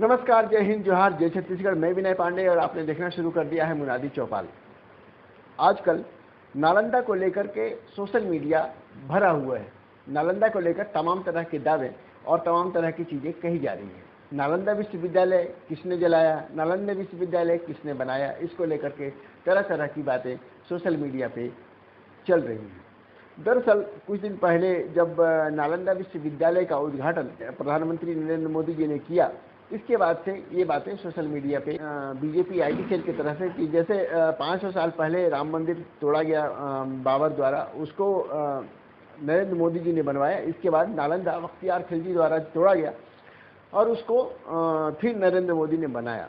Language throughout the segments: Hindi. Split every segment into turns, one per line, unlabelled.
नमस्कार, जय हिंद, जोहार, जय छत्तीसगढ़। मैं विनय पांडे और आपने देखना शुरू कर दिया है मुनादी चौपाल। आजकल नालंदा को लेकर के सोशल मीडिया भरा हुआ है। नालंदा को लेकर तमाम तरह के दावे और तमाम तरह की चीज़ें कही जा रही हैं। नालंदा विश्वविद्यालय किसने जलाया, नालंदा विश्वविद्यालय किसने बनाया, इसको लेकर के तरह तरह की बातें सोशल मीडिया पे चल रही हैं। दरअसल कुछ दिन पहले जब नालंदा विश्वविद्यालय का उद्घाटन प्रधानमंत्री नरेंद्र मोदी जी ने किया, इसके बाद से ये बातें सोशल मीडिया पे बीजेपी आईटी सेल की तरफ से कि जैसे 500 साल पहले राम मंदिर तोड़ा गया बाबर द्वारा, उसको नरेंद्र मोदी जी ने बनवाया। इसके बाद नालंदा बख्तियार खिलजी द्वारा तोड़ा गया और उसको फिर नरेंद्र मोदी ने बनाया।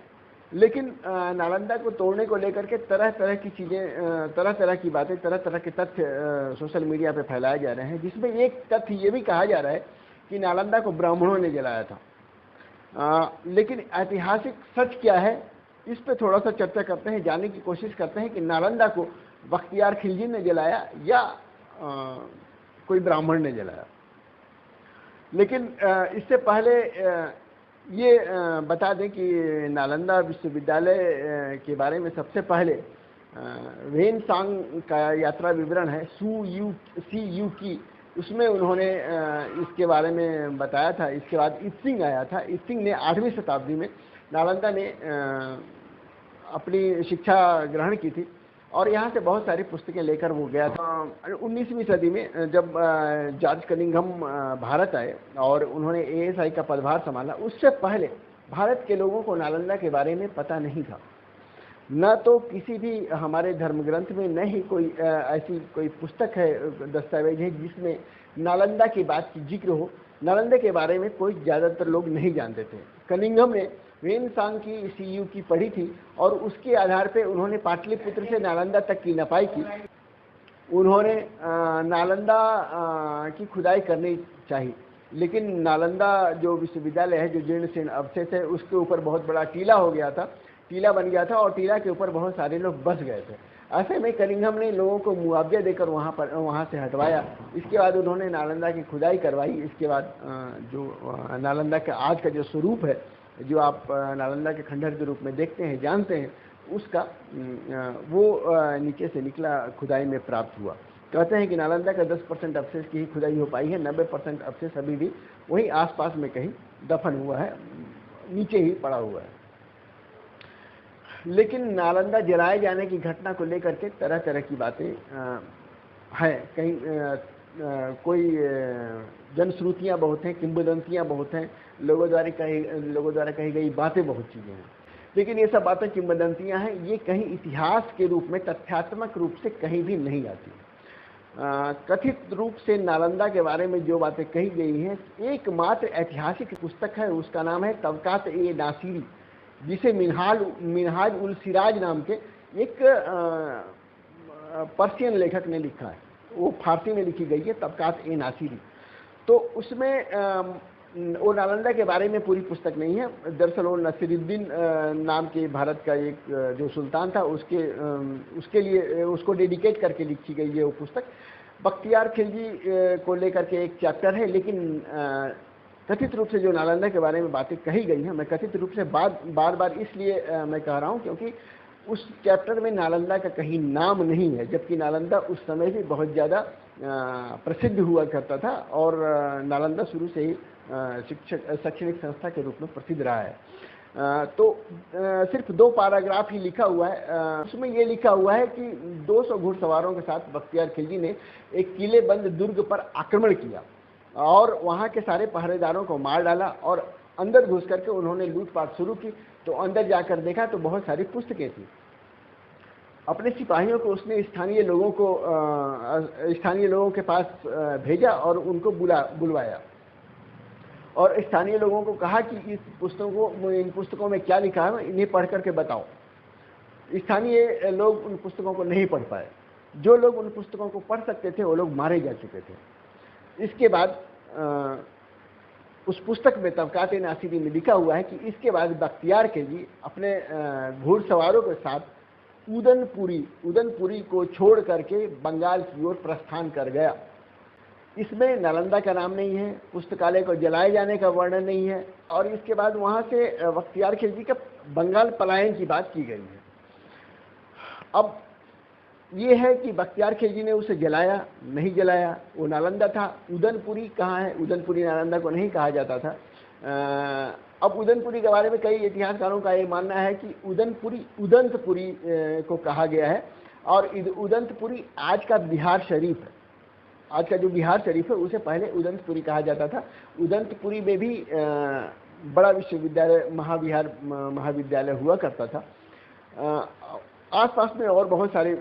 लेकिन नालंदा को तोड़ने को लेकर के तरह तरह की चीज़ें, तरह तरह की बातें, तरह तरह के तथ्य सोशल मीडिया पे फैलाए जा रहे हैं, जिसमें एक तथ्य ये भी कहा जा रहा है कि नालंदा को ब्राह्मणों ने जलाया था। लेकिन ऐतिहासिक सच क्या है, इस पे थोड़ा सा चर्चा करते हैं, जानने की कोशिश करते हैं कि नालंदा को बख्तियार खिलजी ने जलाया या कोई ब्राह्मण ने जलाया। लेकिन इससे पहले ये बता दें कि नालंदा विश्वविद्यालय के बारे में सबसे पहले वेन सांग का यात्रा विवरण है CU की, उसमें उन्होंने इसके बारे में बताया था। इसके बाद इत्सिंग आया था। इत्सिंग ने 8वीं शताब्दी में नालंदा ने अपनी शिक्षा ग्रहण की थी और यहाँ से बहुत सारी पुस्तकें लेकर वो गया था। 19वीं सदी में जब जॉर्ज कनिंघम भारत आए और उन्होंने ASI का पदभार संभाला, उससे पहले भारत के लोगों को नालंदा के बारे में पता नहीं था। न तो किसी भी हमारे धर्म ग्रंथ में, न ही कोई ऐसी कोई पुस्तक है, दस्तावेज है जिसमें नालंदा की बात की जिक्र हो। नालंदा के बारे में कोई ज़्यादातर लोग नहीं जानते थे। कनिंघम ने वेन सांग की CU की पढ़ी थी और उसके आधार पे उन्होंने पाटलिपुत्र से नालंदा तक की नपाई की। उन्होंने नालंदा की खुदाई करनी चाहिए, लेकिन नालंदा जो विश्वविद्यालय है, जो जीर्ण शीर्ण अवशेष है, उसके ऊपर बहुत बड़ा टीला हो गया था, टीला बन गया था और टीला के ऊपर बहुत सारे लोग बस गए थे। ऐसे में कनिंघम ने लोगों को मुआवजा देकर वहाँ से हटवाया। इसके बाद उन्होंने नालंदा की खुदाई करवाई। इसके बाद जो नालंदा का आज का जो स्वरूप है, जो आप नालंदा के खंडहर के रूप में देखते हैं, जानते हैं, उसका वो नीचे से निकला खुदाई में प्राप्त हुआ। कहते हैं कि नालंदा का 10% अवशेष की ही खुदाई हो पाई है, 90% अवशेष अभी भी वहीं आसपास में कहीं दफन हुआ है, नीचे ही पड़ा हुआ है। लेकिन नालंदा जलाए जाने की घटना को लेकर के तरह तरह की बातें हैं। कहीं कोई जनश्रुतियाँ बहुत हैं, किंवदंतियाँ बहुत हैं, लोगों द्वारा कही गई बातें बहुत चीज़ें हैं। लेकिन ये सब बातें किंवदंतियाँ हैं, ये कहीं इतिहास के रूप में, तथ्यात्मक रूप से कहीं भी नहीं आती। कथित रूप से नालंदा के बारे में जो बातें कही गई हैं, एकमात्र ऐतिहासिक पुस्तक है, उसका नाम है तबकात-ए-नासिरी, जिसे मिनहाज उल सिराज नाम के एक पर्शियन लेखक ने लिखा है। वो फारसी में लिखी गई है, तबकात-ए-नासिरी। तो उसमें वो नालंदा के बारे में पूरी पुस्तक नहीं है। दरअसल वो नसीरुद्दीन नाम के भारत का एक जो सुल्तान था, उसके लिए उसको डेडिकेट करके लिखी गई है वो पुस्तक। बख्तियार खिलजी को लेकर के एक चैप्टर है, लेकिन कथित रूप से जो नालंदा के बारे में बातें कही गई हैं, मैं कथित रूप से बार बार इसलिए मैं कह रहा हूँ क्योंकि उस चैप्टर में नालंदा का कहीं नाम नहीं है, जबकि नालंदा उस समय भी बहुत ज़्यादा प्रसिद्ध हुआ करता था और नालंदा शुरू से ही शैक्षणिक संस्था के रूप में प्रसिद्ध रहा है। तो सिर्फ 2 पैराग्राफ ही लिखा हुआ है। उसमें ये लिखा हुआ है कि 200 घुड़सवारों के साथ बख्तियार खिलजी ने एक किलेबंद दुर्ग पर आक्रमण किया और वहाँ के सारे पहरेदारों को मार डाला और अंदर घुस करके उन्होंने लूटपाट शुरू की। तो अंदर जाकर देखा तो बहुत सारी पुस्तकें थी। अपने सिपाहियों को उसने स्थानीय लोगों के पास भेजा और उनको बुलवाया और स्थानीय लोगों को कहा कि इन पुस्तकों में क्या लिखा है, इन्हें पढ़ करके बताओ। स्थानीय लोग उन पुस्तकों को नहीं पढ़ पाए। जो लोग उन पुस्तकों को पढ़ सकते थे वो लोग मारे जा चुके थे। इसके बाद उस पुस्तक में तबकात-ए-नासिरी में लिखा हुआ है कि इसके बाद बख्तियार खिलजी अपने घुड़सवारों के साथ उदनपुरी को छोड़ करके बंगाल की ओर प्रस्थान कर गया। इसमें नालंदा का नाम नहीं है, पुस्तकालय को जलाए जाने का वर्णन नहीं है, और इसके बाद वहाँ से बख्तियार खिलजी का बंगाल पलायन की बात की गई है। अब ये है कि बख्तियार खिलजी ने उसे जलाया, नहीं जलाया, वो नालंदा था। उदनपुरी कहाँ है? उदनपुरी नालंदा को नहीं कहा जाता था। अब उदनपुरी के बारे में कई इतिहासकारों का ये मानना है कि उदंतपुरी को कहा गया है, और उदंतपुरी आज का बिहार शरीफ है। आज का जो बिहार शरीफ है उसे पहले उदंतपुरी कहा जाता था। उदंतपुरी में भी बड़ा विश्वविद्यालय महाविद्यालय हुआ करता था। आसपास में और बहुत सारे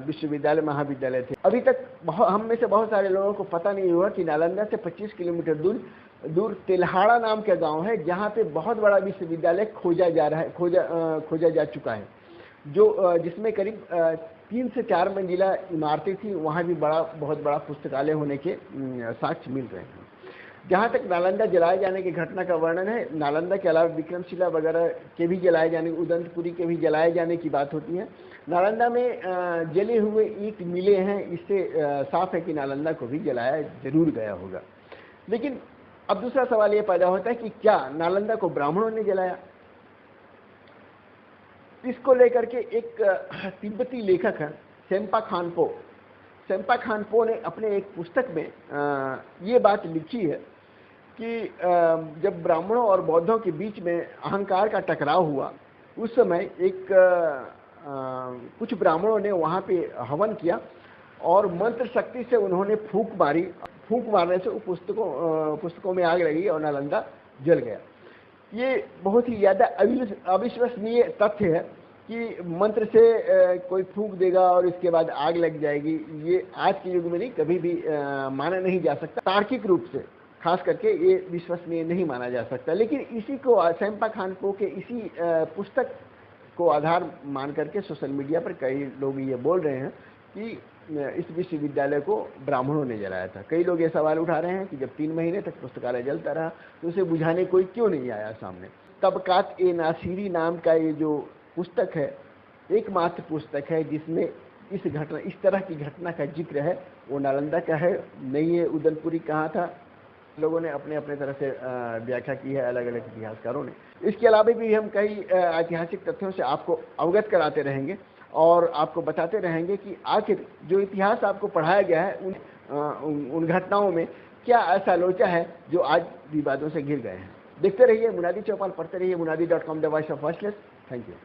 विश्वविद्यालय महाविद्यालय थे। अभी तक हम में से बहुत सारे लोगों को पता नहीं हुआ कि नालंदा से 25 किलोमीटर दूर तेल्हाड़ा नाम का गांव है, जहां पे बहुत बड़ा विश्वविद्यालय खोजा जा चुका है, जो जिसमें करीब 3 से 4 मंजिला इमारतें थी। वहाँ भी बहुत बड़ा पुस्तकालय होने के साक्ष्य मिल रहे हैं। जहाँ तक नालंदा जलाए जाने की घटना का वर्णन है, नालंदा के अलावा विक्रमशिला वगैरह के भी जलाए जाने, उदंतपुरी के भी जलाए जाने की बात होती है। नालंदा में जले हुए ईंट मिले हैं, इससे साफ है कि नालंदा को भी जलाया जरूर गया होगा। लेकिन अब दूसरा सवाल ये पैदा होता है कि क्या नालंदा को ब्राह्मणों ने जलाया? इसको लेकर के एक तिब्बती लेखक है सेम्पा खानपो ने अपने एक पुस्तक में ये बात लिखी है कि जब ब्राह्मणों और बौद्धों के बीच में अहंकार का टकराव हुआ, उस समय कुछ ब्राह्मणों ने वहाँ पे हवन किया और मंत्र शक्ति से उन्होंने फूंक मारी। फूंक मारने से पुस्तकों में आग लगी और नालंदा जल गया। ये बहुत ही ज़्यादा अविश्वसनीय तथ्य है कि मंत्र से कोई फूंक देगा और इसके बाद आग लग जाएगी। ये आज के युग में नहीं, कभी भी माना नहीं जा सकता। तार्किक रूप से खास करके ये विश्वसनीय नहीं माना जा सकता। लेकिन इसी को सेम्पा खानपो के इसी पुस्तक को आधार मान करके सोशल मीडिया पर कई लोग ये बोल रहे हैं कि इस विश्वविद्यालय को ब्राह्मणों ने जलाया था। कई लोग ये सवाल उठा रहे हैं कि जब 3 महीने तक पुस्तकालय जलता रहा तो उसे बुझाने कोई क्यों नहीं आया सामने। तबकात ए नासिरी नाम का ये जो पुस्तक है, एकमात्र पुस्तक है जिसमें इस तरह की घटना का जिक्र है। वो नालंदा का है, नहीं है उदनपुरी कहाँ था। लोगों ने अपने अपने तरह से व्याख्या की है, अलग अलग इतिहासकारों ने। इसके अलावा भी हम कई ऐतिहासिक तथ्यों से आपको अवगत कराते रहेंगे और आपको बताते रहेंगे कि आखिर जो इतिहास आपको पढ़ाया गया है उन घटनाओं में क्या ऐसा लोचा है जो आज विवादों से घिर गए हैं। देखते रहिए मुनादी चौपाल, पढ़ते रहिए मुनादी.com, the voice of voiceless. Thank you.